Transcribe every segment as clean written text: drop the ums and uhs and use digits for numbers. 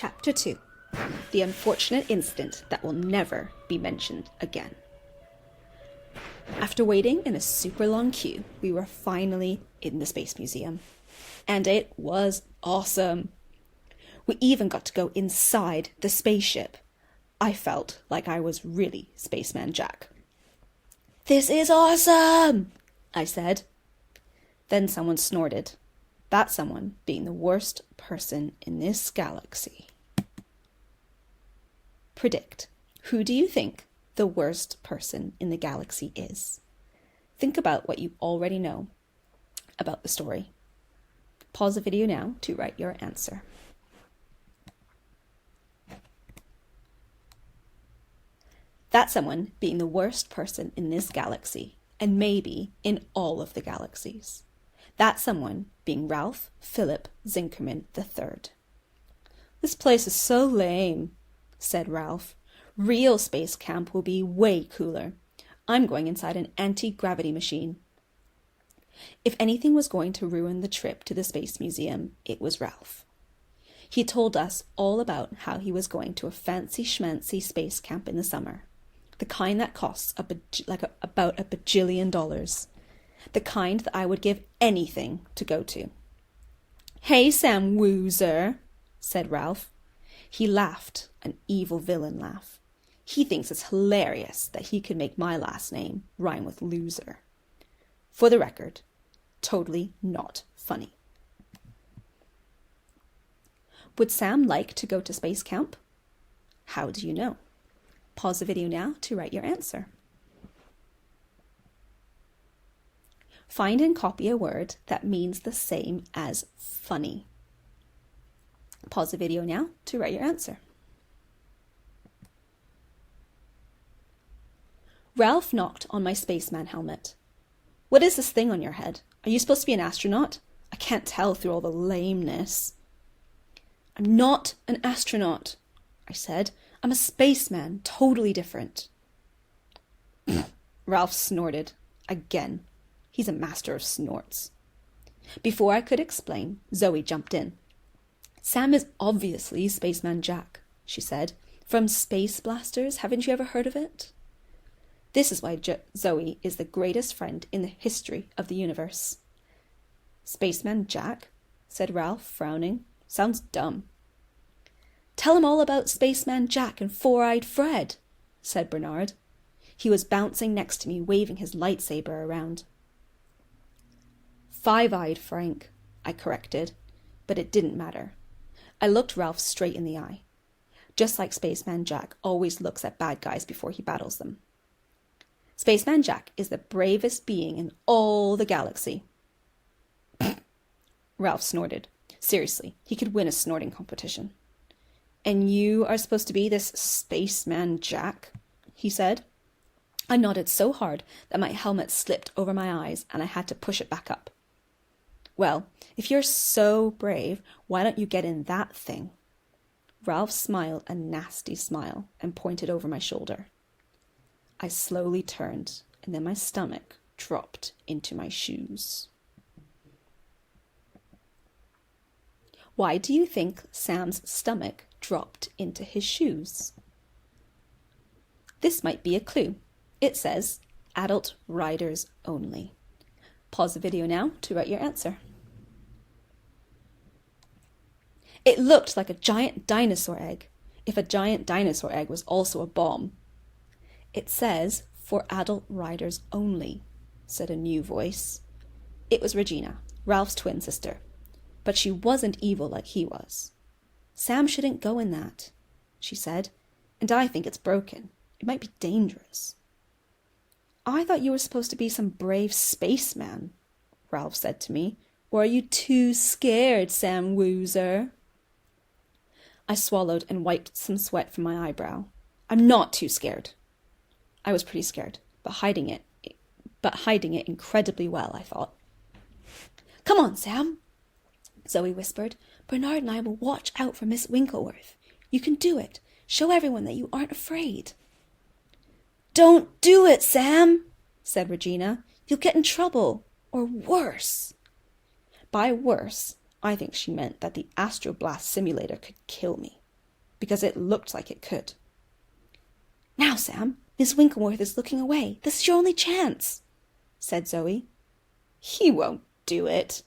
Chapter 2. The unfortunate incident that will never be mentioned again. After waiting in a super long queue, we were finally in the Space Museum. And it was awesome. We even got to go inside the spaceship. I felt like I was really Spaceman Jack. "This is awesome!" I said. Then someone snorted. That someone being the worst person in this galaxy. Predict. Who do you think the worst person in the galaxy is? Think about what you already know about the story. Pause the video now to write your answer. That someone being the worst person in this galaxy, and maybe in all of the galaxies. That someone being Ralph Philip Zinkerman III. "This place is so lame," said Ralph. "Real space camp will be way cooler. I'm going inside an anti-gravity machine." If anything was going to ruin the trip to the Space Museum, it was Ralph. He told us all about how he was going to a fancy schmancy space camp in the summer. The kind that costs about $1 bajillion. The kind that I would give anything to go to. "Hey, Sam Woozer," said Ralph. He laughed, an evil villain laugh. He thinks it's hilarious that he could make my last name rhyme with loser. For the record, totally not funny. Would Sam like to go to space camp? How do you know? Pause the video now to write your answer. Find and copy a word that means the same as funny. Pause the video now to write your answer. Ralph knocked on my spaceman helmet. "What is this thing on your head? Are you supposed to be an astronaut? I can't tell through all the lameness." "I'm not an astronaut," I said. "I'm a spaceman, totally different." Ralph snorted. Again. He's a master of snorts. Before I could explain, Zoe jumped in. "Sam is obviously Spaceman Jack," she said. "From Space Blasters, haven't you ever heard of it?" This is why Zoe is the greatest friend in the history of the universe. "Spaceman Jack?" said Ralph, frowning. "Sounds dumb." "Tell him all about Spaceman Jack and Four-Eyed Fred," said Bernard. He was bouncing next to me, waving his lightsaber around. "Five-Eyed Frank," I corrected, but it didn't matter. I looked Ralph straight in the eye. Just like Spaceman Jack always looks at bad guys before he battles them. "Spaceman Jack is the bravest being in all the galaxy." Ralph snorted. Seriously, he could win a snorting competition. "And you are supposed to be this Spaceman Jack?" he said. I nodded so hard that my helmet slipped over my eyes and I had to push it back up. "Well, if you're so brave, why don't you get in that thing?" Ralph smiled a nasty smile and pointed over my shoulder. I slowly turned, and then my stomach dropped into my shoes. Why do you think Sam's stomach dropped into his shoes? This might be a clue. It says, "Adult riders only." Pause the video now to write your answer. It looked like a giant dinosaur egg, if a giant dinosaur egg was also a bomb. "It says, 'For adult riders only,'" said a new voice. It was Regina, Ralph's twin sister, but she wasn't evil like he was. "Sam shouldn't go in that," she said, "and I think it's broken. It might be dangerous." "I thought you were supposed to be some brave spaceman," Ralph said to me. "Or are you too scared, Sam Woozer?" I swallowed and wiped some sweat from my eyebrow. "I'm not too scared." I was pretty scared, but hiding it incredibly well, I thought. "Come on, Sam," Zoe whispered. "Bernard and I will watch out for Miss Winkleworth. You can do it. Show everyone that you aren't afraid." "Don't do it, Sam," said Regina. "You'll get in trouble, or worse." By worse, I think she meant that the Astroblast simulator could kill me. because it looked like it could. "Now, Sam, Miss Winkleworth is looking away. This is your only chance," said Zoe. "He won't do it,"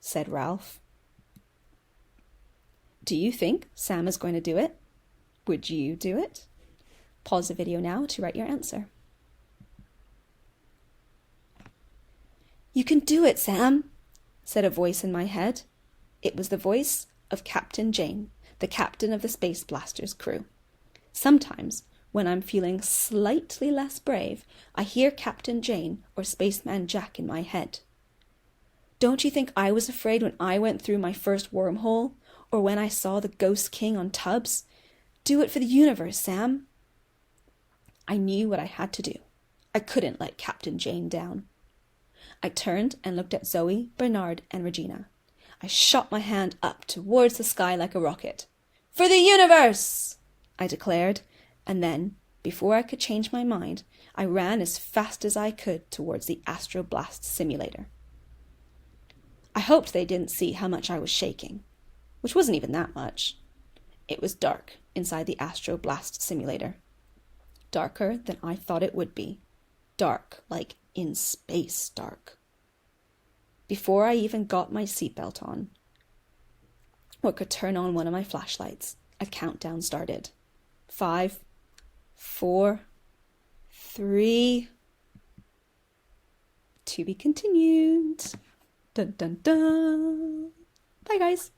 said Ralph. Do you think Sam is going to do it? Would you do it? Pause the video now to write your answer. "You can do it, Sam," said a voice in my head. It was the voice of Captain Jane, the captain of the Space Blaster's crew. Sometimes, when I'm feeling slightly less brave, I hear Captain Jane or Spaceman Jack in my head. Don't you think I was afraid when I went through my first wormhole, or when I saw the Ghost King on Tubbs? Do it for the universe, Sam. I knew what I had to do. I couldn't let Captain Jane down. I turned and looked at Zoe, Bernard, and Regina. I shot my hand up towards the sky like a rocket. "For the universe!" I declared, and then, before I could change my mind, I ran as fast as I could towards the Astroblast simulator. I hoped they didn't see how much I was shaking, which wasn't even that much. It was dark inside the Astroblast simulator. Darker than I thought it would be. Dark, like in space dark. Before I even got my seatbelt on, or could turn on one of my flashlights, a countdown started. 5, 4, 3... To be continued. Dun dun dun. Bye, guys.